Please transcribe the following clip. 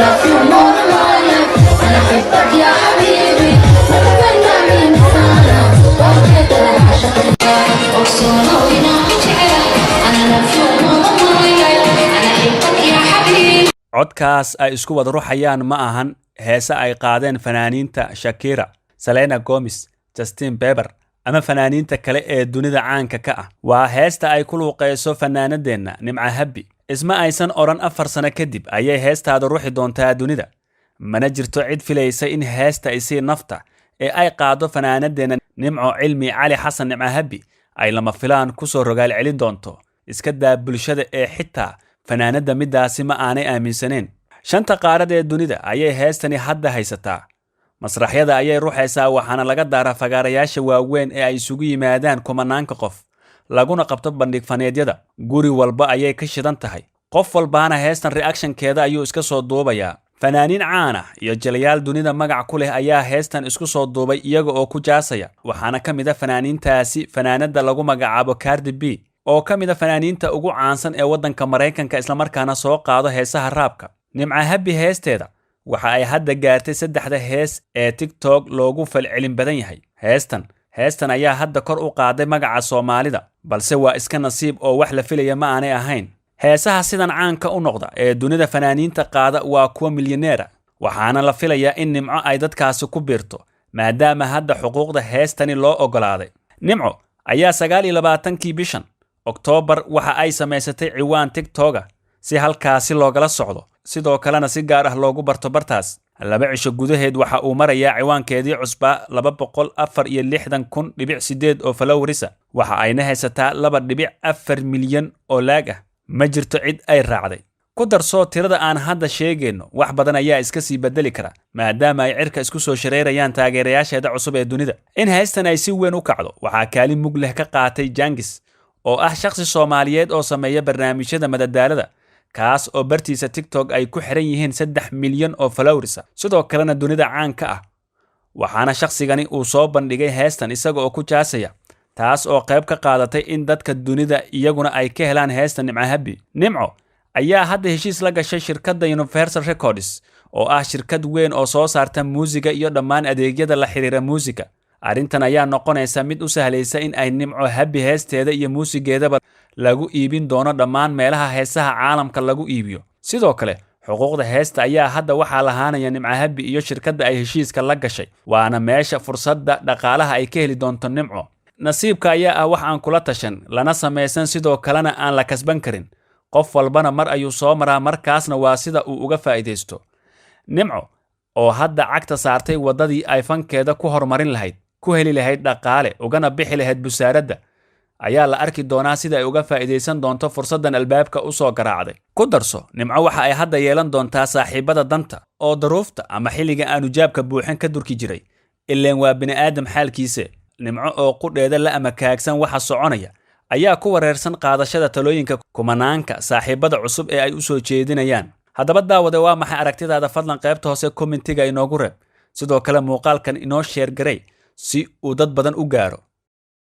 love you more than my life. أنا أحبك يا حبيبي وأتمنى من أنا وأبيك العشق وصونا ونعجع. أنا love you more than my life. أنا أحبك يا حبيبي. codkaas ay isku wada ruxayaan ma ahan heese ay qaadeen fanaaniinta Shakira, Selena Gomez, Justin Bieber ama fanaaniinta kale ee dunida caanka ka ah. Waa heesta ay ku luuqeyso fanaanadeenna Nimca Habi. Isma aysan oran 4 sano kadib ayay heestaada ruuxi doontaa dunida. Mana jirto cid filaysa in heesta isii nafta ee ay qaado fanaanadeenna Nimco Cilmi Cali Xasan Nimca Habi ay lama filaan ku soo rogaal celin doonto. Iska daa bulshada ee xitaa fanaanada midaasi ma aanay aaminsaneen. Shanta qaarad ee dunida ayay heestani hadda haysataa. Masraxyada ayay ruuxaysaa waxaana laga daaraa fagaarayaasha waaweyn ee ay isugu yimaadaan kumanaanka qof. Laguna qabto bandhig faneedyada. Guri walba ayay ka shidan tahay. Qof walbaana heestan reactionkeeda ayuu iska soo duubayaa. Fanaaniin caan ah iyo jalayaal dunida magac ku leh ayaa heestan isku soo duubay iyaga oo ku jaasaya. Waxaana ka mid ah fanaaniintaasi fanaanada lagu magacaabo Cardi B oo ka mid ah fanaaniinta ugu caansan ee waddanka Mareykanka isla markaana soo qaado heesaha raabka. Nimca Habi heesteeda waxa ay hadda gaartay 3 hees ee TikTok loogu falcelin badan yahay. Heestan ayaa hadda kor u qaaday magaca Soomaalida, balse waa iska nasiib oo wax la filaya ma aanay ahayn. Heesaha sidan caanka u noqda ee dunida fanaaniinta qaada waa kuwa milyaneera, waxaana la filayaa in Nimco ay dadkaasi ku biirto maadaama hadda xuquuqda heestani loo ogolaaday. Nimco ayaa 29kii bishan Oktoobar waxa ay samaysatay ciwaan TikTok si halkaasi loogala socdo, sidoo kalena si gaar ah loogu barto bartaas. 2 cisho gudaheed waxa uu marayaa ciwaankeedii cusbaa 264,8 oo followers ah. Waxa ayna haysataa 2.4 milyan oo laag ah. Ma jirto cid ay raacday. Ku darso tirada aan hadda sheegayno wax badan ayaa iska sii bedeli kara maadaama ay cirka isku soo shareerayaan taageerayaasheeda cusub ee dunida. In heestan ay si weyn u kacdo waxaa kaalin mug leh ka qaatay Jangis oo ah shakhsi Soomaaliyeed oo sameeya barnaamijyada madadaalada, kaas oo bartiisa TikTok ay ku xiran yihiin 3 milyan oo followers ah. Sidoo kalena dunida caanka ah. Waxaana shakhsigani uu soo bandhigay heestan isaga oo ku jaasaya, taas oo qayb ka qaadatay in dadka dunida iyaguna ay ka helaan heestan Nimca Habi. Nimco ayaa hadda heshiis la gashay shirkadda Universal Records oo ah shirkad weyn oo soo saarta muusiga iyo dhammaan adeegyada la xiriira muusiga. Arrintan ayaa noqonaysa mid u sahlaysa in ay Nimco Habi heesteeda iyo muusigeedaba lagu iibin doono dhammaan meelaha heesaha caalamka lagu iibiyo. Sidoo kale xuquuqda heesta ayaa hadda waxaa lahaanaya Nimca Habi iyo shirkadda ay heshiiska la gashay, waana meesha fursadda dhaqaalaha ay ka heli doonto Nimco. Nasiibka ayaa ah wax aan kula tashan lana samaysan, sidoo kalena aan la kasban karin. Qof walbana mar ayuu soo maraa, markaasna waa sida uu uga faa'iideysto. Nimco oo hadda cagta saartay wadadii ay fankeeda ku horumarin lahayd, ku heli lahayd dhaqaale, ugana bixi lahayd busaaradda, ayaa la arki doonaa sida ay uga faa'iideysan doonto fursaddan albaabka u soo garaacday. Ku darso Nimco waxa ay hadda yeelan doontaa saaxiibada danta oo daruufta ama xilliga aanu jaabka buuxin ka durki jiray. Ileen waa bini'aadam xaalkiisa. Nimco oo qudheeda la amakaagsan waxa soconaya ayaa ku wareersan qaadashada talooyinka kumanaanka saaxiibada cusub ee ay u soo jeedinayaan. Haddaba daawade, waa maxay aragtidaada? Fadlan qaybta hoose commentiga inoogu reeb. Sidoo kale muuqaalkan inoo share garay si uu dad badan u gaaro.